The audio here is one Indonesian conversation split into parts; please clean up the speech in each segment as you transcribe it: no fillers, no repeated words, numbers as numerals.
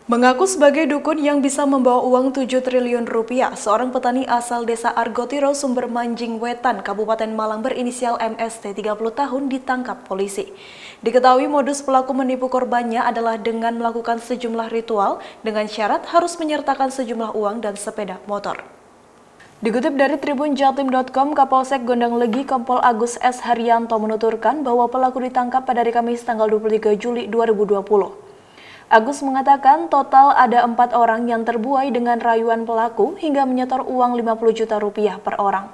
Mengaku sebagai dukun yang bisa membawa uang 7 triliun rupiah, seorang petani asal desa Argotiro, Sumber Manjing Wetan, Kabupaten Malang berinisial MST 30 tahun ditangkap polisi. Diketahui modus pelaku menipu korbannya adalah dengan melakukan sejumlah ritual dengan syarat harus menyertakan sejumlah uang dan sepeda motor. Dikutip dari tribunjatim.com, Kapolsek Gondang Legi Kompol Agus S. Haryanto menuturkan bahwa pelaku ditangkap pada hari Kamis tanggal 23 Juli 2020. Agus mengatakan total ada 4 orang yang terbuai dengan rayuan pelaku hingga menyetor uang 50 juta rupiah per orang.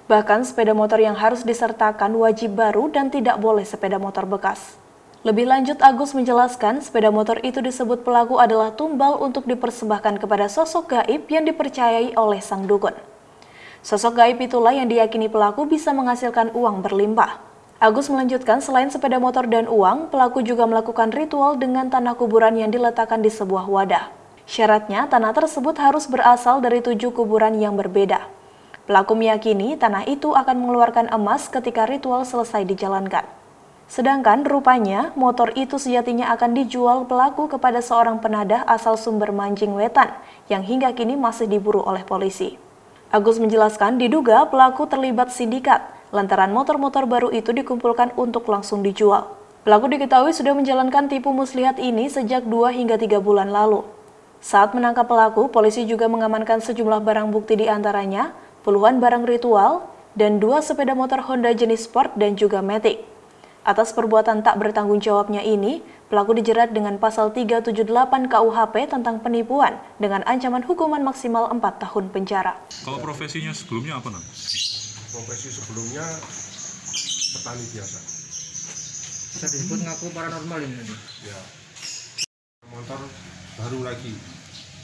Bahkan sepeda motor yang harus disertakan wajib baru dan tidak boleh sepeda motor bekas. Lebih lanjut, Agus menjelaskan sepeda motor itu disebut pelaku adalah tumbal untuk dipersembahkan kepada sosok gaib yang dipercayai oleh sang dukun. Sosok gaib itulah yang diyakini pelaku bisa menghasilkan uang berlimpah. Agus melanjutkan, selain sepeda motor dan uang, pelaku juga melakukan ritual dengan tanah kuburan yang diletakkan di sebuah wadah. Syaratnya, tanah tersebut harus berasal dari 7 kuburan yang berbeda. Pelaku meyakini tanah itu akan mengeluarkan emas ketika ritual selesai dijalankan. Sedangkan rupanya, motor itu sejatinya akan dijual pelaku kepada seorang penadah asal Sumber Manjing Wetan, yang hingga kini masih diburu oleh polisi. Agus menjelaskan diduga pelaku terlibat sindikat, lantaran motor-motor baru itu dikumpulkan untuk langsung dijual. Pelaku diketahui sudah menjalankan tipu muslihat ini sejak 2 hingga 3 bulan lalu. Saat menangkap pelaku, polisi juga mengamankan sejumlah barang bukti di antaranya puluhan barang ritual dan 2 sepeda motor Honda jenis sport dan juga Matic. Atas perbuatan tak bertanggung jawabnya ini, pelaku dijerat dengan pasal 378 KUHP tentang penipuan dengan ancaman hukuman maksimal 4 tahun penjara. Kalau profesinya sebelumnya apa, Nak? Profesi sebelumnya petani biasa. Bisa disebut ngaku paranormal ini? Ya, motor baru lagi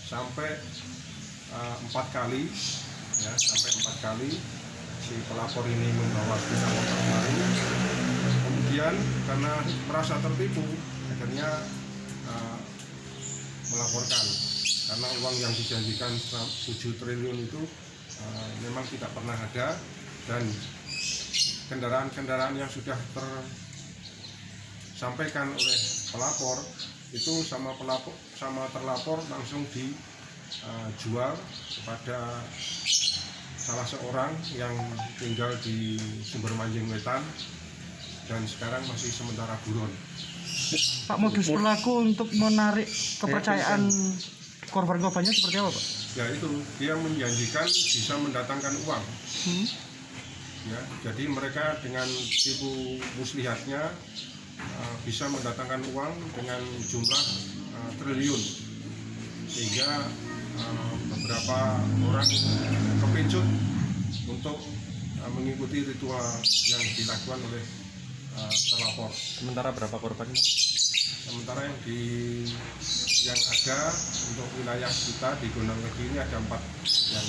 sampai 4 kali, ya sampai 4 kali si pelapor ini membawa sepeda motor baru. Kemudian karena merasa tertipu, akhirnya melaporkan karena uang yang dijanjikan 7 triliun itu memang tidak pernah ada. Dan kendaraan-kendaraan yang sudah tersampaikan oleh pelapor itu sama terlapor langsung dijual kepada salah seorang yang tinggal di Sumber Manjing Wetan dan sekarang masih sementara buron. Pak, modus pelaku untuk menarik kepercayaan korban-korbannya seperti apa, Pak? Ya itu, dia menjanjikan bisa mendatangkan uang. Ya, jadi mereka dengan tipu muslihatnya bisa mendatangkan uang dengan jumlah triliun, sehingga beberapa orang kepincut untuk mengikuti ritual yang dilakukan oleh terlapor. Sementara berapa korban? Sementara yang ada untuk wilayah kita di Gondang Legi ini ada 4 yang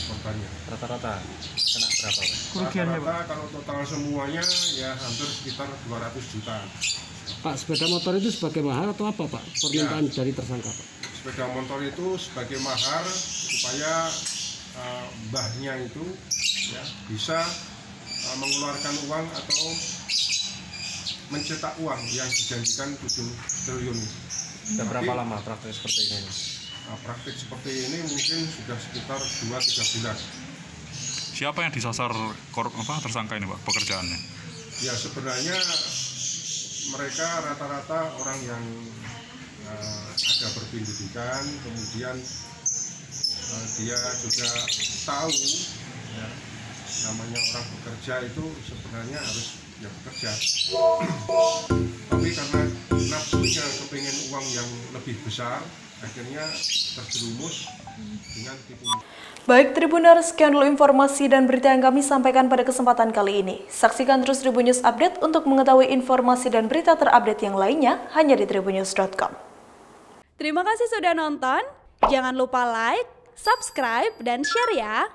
korbannya. Rata-rata kena berapa, Pak? Rata-rata kalau total semuanya ya hampir sekitar 200 juta. Pak, sepeda motor itu sebagai mahar atau apa, Pak? Permintaan dari tersangka, Pak? Sepeda motor itu sebagai mahar supaya mbahnya itu ya bisa mengeluarkan uang atau mencetak uang yang dijanjikan 7 triliun. Sudah berapa lama praktek seperti ini? Praktik seperti ini mungkin sudah sekitar 2-3 bulan. Siapa yang disasar tersangka ini, Pak, pekerjaannya? Ya sebenarnya mereka rata-rata orang yang ada berpendidikan, kemudian dia juga tahu ya, namanya orang bekerja itu sebenarnya harus ya bekerja. Tapi karena nafsunya kepingin uang yang lebih besar, akhirnya terjerumus dengan tipu. Baik Tribuners, sekian dulu informasi dan berita yang kami sampaikan pada kesempatan kali ini. Saksikan terus Tribun News Update untuk mengetahui informasi dan berita terupdate yang lainnya hanya di tribunnews.com. Terima kasih sudah nonton. Jangan lupa like, subscribe, dan share ya.